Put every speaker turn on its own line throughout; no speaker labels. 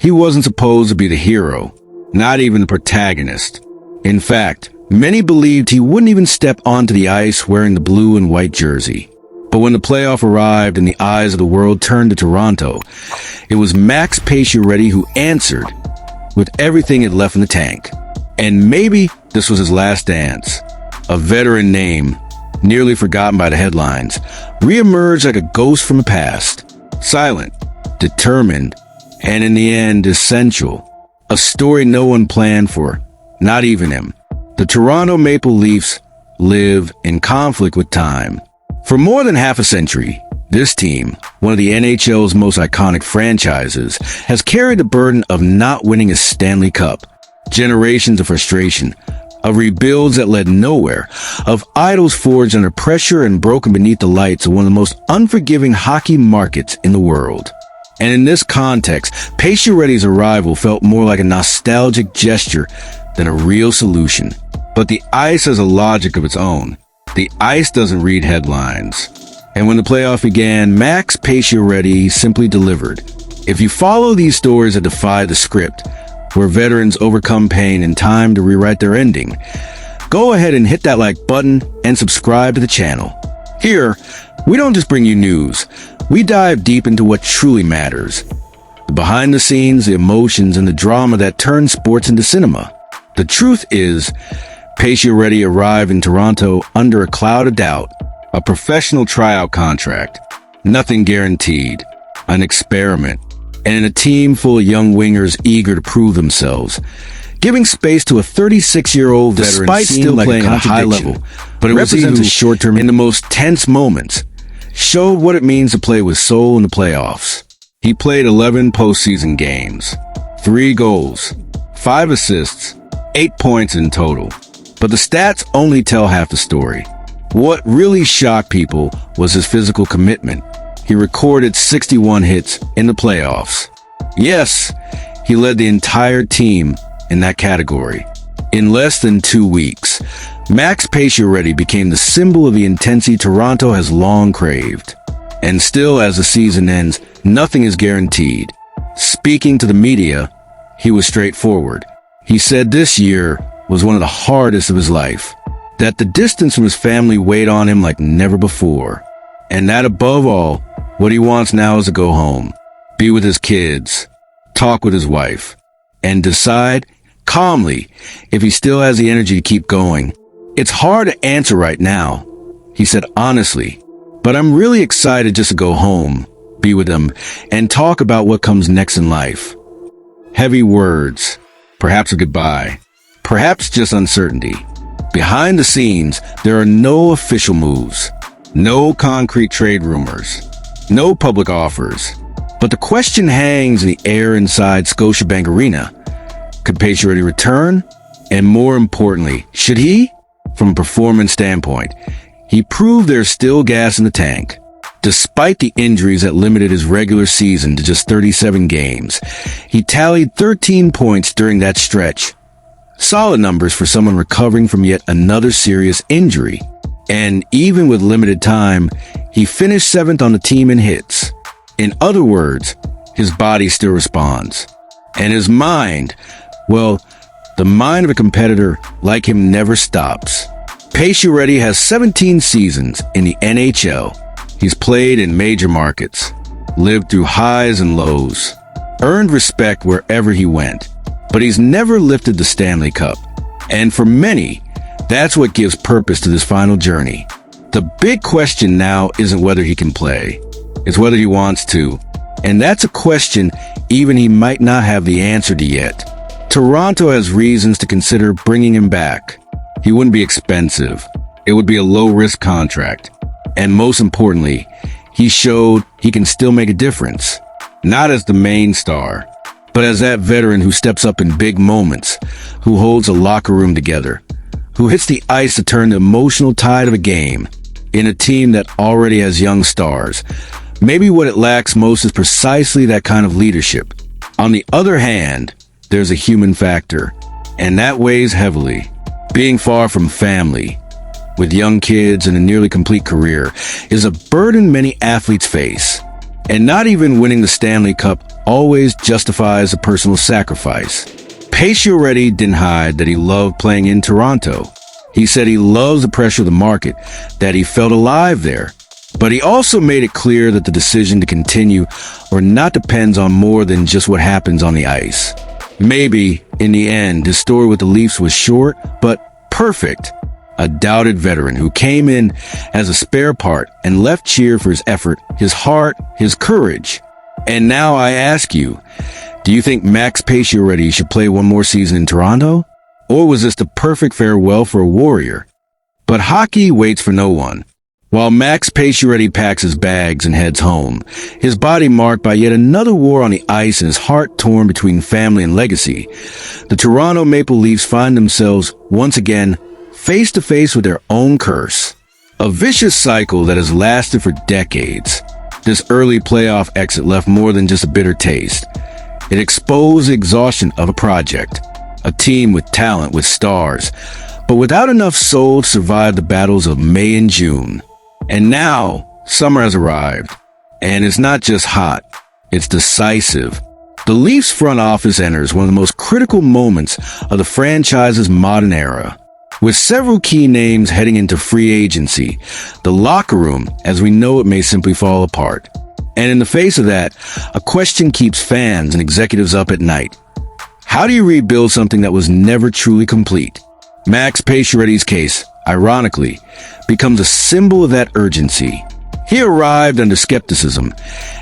He wasn't supposed to be the hero, not even the protagonist. In fact, many believed he wouldn't even step onto the ice wearing the blue and white jersey. But when the playoff arrived and the eyes of the world turned to Toronto, it was Max Pacioretty who answered with everything it left in the tank. And maybe this was his last dance. A veteran name, nearly forgotten by the headlines, reemerged like a ghost from the past. Silent, determined, and in the end, essential. A story no one planned for, not even him. The Toronto Maple Leafs live in conflict with time. For more than half a century, this team, one of the NHL's most iconic franchises, has carried the burden of not winning a Stanley Cup. Generations of frustration, of rebuilds that led nowhere, of idols forged under pressure and broken beneath the lights of one of the most unforgiving hockey markets in the world. And in this context, Pacioretty's arrival felt more like a nostalgic gesture than a real solution. But the ice has a logic of its own. The ice doesn't read headlines. And when the playoff began, Max Pacioretty simply delivered. If you follow these stories that defy the script, where veterans overcome pain and time to rewrite their ending, go ahead and hit that like button and subscribe to the channel. Here, we don't just bring you news. We dive deep into what truly matters. The behind the scenes, the emotions, and the drama that turn sports into cinema. The truth is, Pacioretty arrived in Toronto under a cloud of doubt, a professional tryout contract, nothing guaranteed, an experiment, and in a team full of young wingers eager to prove themselves. Giving space to a 36-year-old veteran despite still like playing at a high level, but it represents a short-term in the most tense moments, showed what it means to play with soul in the playoffs. He played 11 postseason games, 3 goals, 5 assists, 8 points in total. But the stats only tell half the story. What really shocked people was his physical commitment. He recorded 61 hits in the playoffs. Yes, he led the entire team in that category. In less than 2 weeks, Max Pacioretty became the symbol of the intensity Toronto has long craved. And still, as the season ends, nothing is guaranteed. Speaking to the media, he was straightforward. He said this year was one of the hardest of his life, that the distance from his family weighed on him like never before, and that above all, what he wants now is to go home, be with his kids, talk with his wife, and decide calmly if he still has the energy to keep going. It's hard to answer right now, he said honestly, but I'm really excited just to go home, be with them, and talk about what comes next in life. Heavy words, perhaps a goodbye. Perhaps just uncertainty. Behind the scenes, there are no official moves, no concrete trade rumors, no public offers. But the question hangs in the air inside Scotiabank Arena. Could Pacioretty return? And more importantly, should he? From a performance standpoint, he proved there's still gas in the tank. Despite the injuries that limited his regular season to just 37 games, he tallied 13 points during that stretch. Solid numbers for someone recovering from yet another serious injury. And even with limited time, he finished 7th on the team in hits. In other words, his body still responds. And his mind, well, the mind of a competitor like him never stops. Pacioretty has 17 seasons in the NHL. He's played in major markets, lived through highs and lows, earned respect wherever he went. But he's never lifted the Stanley Cup. And for many, that's what gives purpose to this final journey. The big question now isn't whether he can play. It's whether he wants to. And that's a question even he might not have the answer to yet. Toronto has reasons to consider bringing him back. He wouldn't be expensive. It would be a low-risk contract. And most importantly, he showed he can still make a difference. Not as the main star, but as that veteran who steps up in big moments, who holds a locker room together, who hits the ice to turn the emotional tide of a game in a team that already has young stars. Maybe what it lacks most is precisely that kind of leadership. On the other hand, there's a human factor, and that weighs heavily. Being far from family, with young kids and a nearly complete career, is a burden many athletes face. And not even winning the Stanley Cup always justifies a personal sacrifice. Pacioretty didn't hide that he loved playing in Toronto. He said he loves the pressure of the market, that he felt alive there. But he also made it clear that the decision to continue or not depends on more than just what happens on the ice. Maybe, in the end, his story with the Leafs was short, but perfect. A doubted veteran who came in as a spare part and left cheered for his effort, his heart, his courage. And now I ask you, do you think Max Pacioretty should play one more season in Toronto? Or was this the perfect farewell for a warrior? But hockey waits for no one. While Max Pacioretty packs his bags and heads home, his body marked by yet another war on the ice and his heart torn between family and legacy, the Toronto Maple Leafs find themselves once again face to face with their own curse. A vicious cycle that has lasted for decades. This early playoff exit left more than just a bitter taste. It exposed the exhaustion of a project, a team with talent, with stars, but without enough soul to survive the battles of May and June. And now, summer has arrived, and it's not just hot, it's decisive. The Leafs front office enters one of the most critical moments of the franchise's modern era. With several key names heading into free agency, the locker room, as we know it, may simply fall apart. And in the face of that, a question keeps fans and executives up at night. How do you rebuild something that was never truly complete? Max Pacioretty's case, ironically, becomes a symbol of that urgency. He arrived under skepticism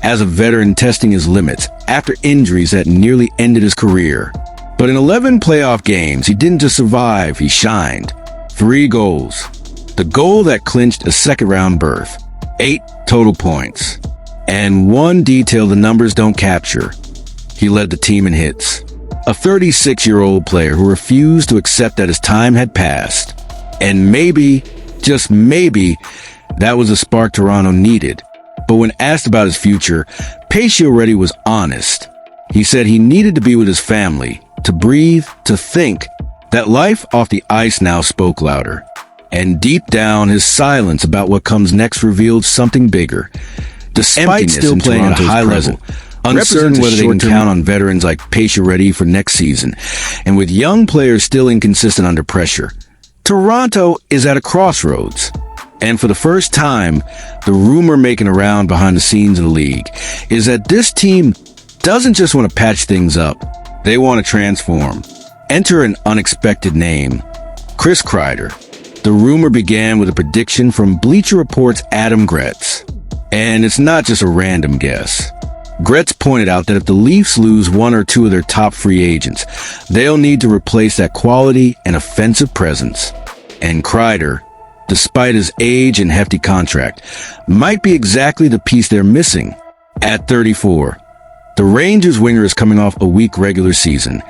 as a veteran testing his limits after injuries that nearly ended his career. But in 11 playoff games, he didn't just survive, he shined. 3 goals. The goal that clinched a second-round berth. 8 total points. And one detail the numbers don't capture. He led the team in hits. A 36-year-old player who refused to accept that his time had passed. And maybe, just maybe, that was the spark Toronto needed. But when asked about his future, Pacioretty was honest. He said he needed to be with his family, to breathe, to think. That life off the ice now spoke louder. And deep down, his silence about what comes next revealed something bigger. Despite still playing at a high level, uncertain whether they can count on veterans like Pacioretty for next season, and with young players still inconsistent under pressure, Toronto is at a crossroads. And for the first time, the rumor making around behind the scenes of the league is that this team doesn't just want to patch things up. They want to transform. Enter an unexpected name, Chris Kreider. The rumor began with a prediction from Bleacher Report's Adam Gretz. And it's not just a random guess. Gretz pointed out that if the Leafs lose one or two of their top free agents, they'll need to replace that quality and offensive presence. And Kreider, despite his age and hefty contract, might be exactly the piece they're missing. At 34, the Rangers winger is coming off a weak regular season.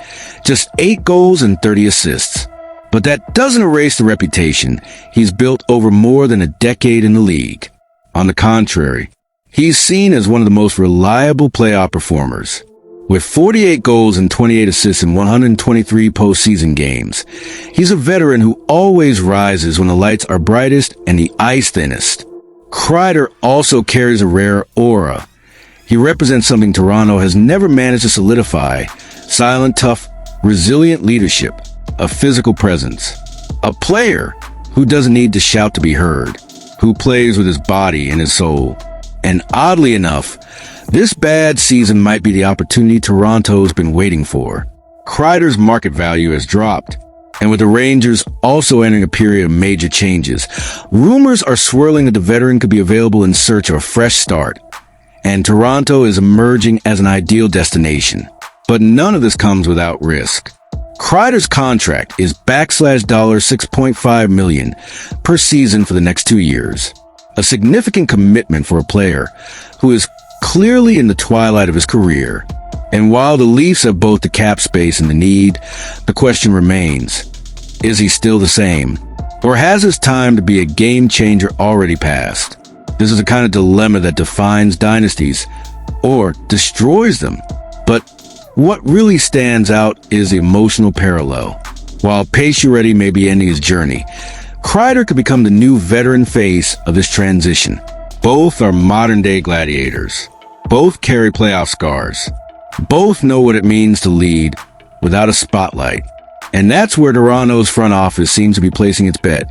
Just 8 goals and 30 assists. But that doesn't erase the reputation he's built over more than a decade in the league. On the contrary, he's seen as one of the most reliable playoff performers. With 48 goals and 28 assists in 123 postseason games, he's a veteran who always rises when the lights are brightest and the ice thinnest. Kreider also carries a rare aura. He represents something Toronto has never managed to solidify: silent, tough, resilient leadership, a physical presence, a player who doesn't need to shout to be heard, who plays with his body and his soul. And oddly enough, this bad season might be the opportunity Toronto's been waiting for. Kreider's market value has dropped, and with the Rangers also entering a period of major changes, rumors are swirling that the veteran could be available in search of a fresh start. And Toronto is emerging as an ideal destination. But none of this comes without risk. Kreider's contract is $6.5 million per season for the next 2 years. A significant commitment for a player who is clearly in the twilight of his career. And while the Leafs have both the cap space and the need, the question remains, is he still the same? Or has his time to be a game changer already passed? This is the kind of dilemma that defines dynasties or destroys them. But what really stands out is the emotional parallel. While Pacioretty may be ending his journey, Kreider could become the new veteran face of this transition. Both are modern-day gladiators. Both carry playoff scars. Both know what it means to lead without a spotlight. And that's where Toronto's front office seems to be placing its bet.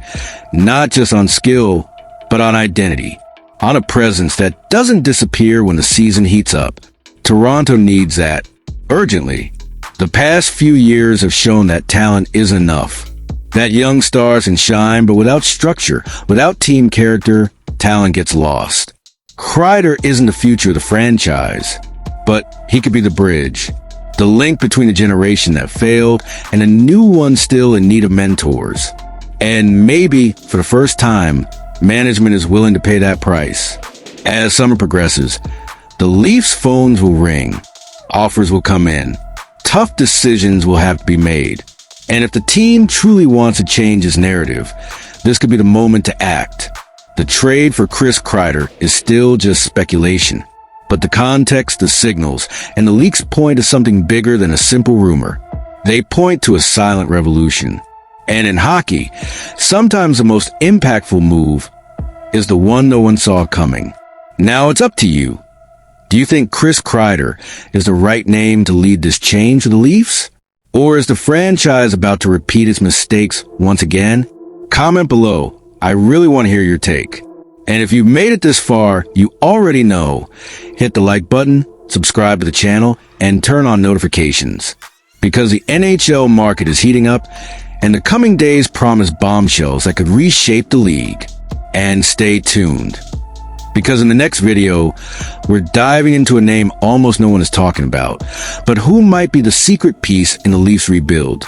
Not just on skill, but on identity. On a presence that doesn't disappear when the season heats up. Toronto needs that. Urgently. The past few years have shown that talent is enough. That young stars can shine, but without structure, without team character, talent gets lost. Kreider isn't the future of the franchise, but he could be the bridge. The link between a generation that failed and a new one still in need of mentors. And maybe, for the first time, management is willing to pay that price. As summer progresses, the Leafs' phones will ring. Offers will come in. Tough decisions will have to be made. And if the team truly wants to change its narrative, this could be the moment to act. The trade for Chris Kreider is still just speculation. But the context, the signals, and the leaks point to something bigger than a simple rumor. They point to a silent revolution. And in hockey, sometimes the most impactful move is the one no one saw coming. Now it's up to you. Do you think Chris Kreider is the right name to lead this change for the Leafs? Or is the franchise about to repeat its mistakes once again? Comment below. I really want to hear your take. And if you've made it this far, you already know. Hit the like button, subscribe to the channel, and turn on notifications. Because the NHL market is heating up, and the coming days promise bombshells that could reshape the league. And stay tuned. Because in the next video, we're diving into a name almost no one is talking about, but who might be the secret piece in the Leafs rebuild?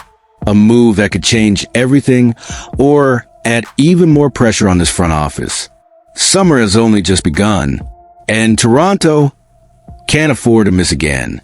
A move that could change everything or add even more pressure on this front office. Summer has only just begun, and Toronto can't afford to miss again.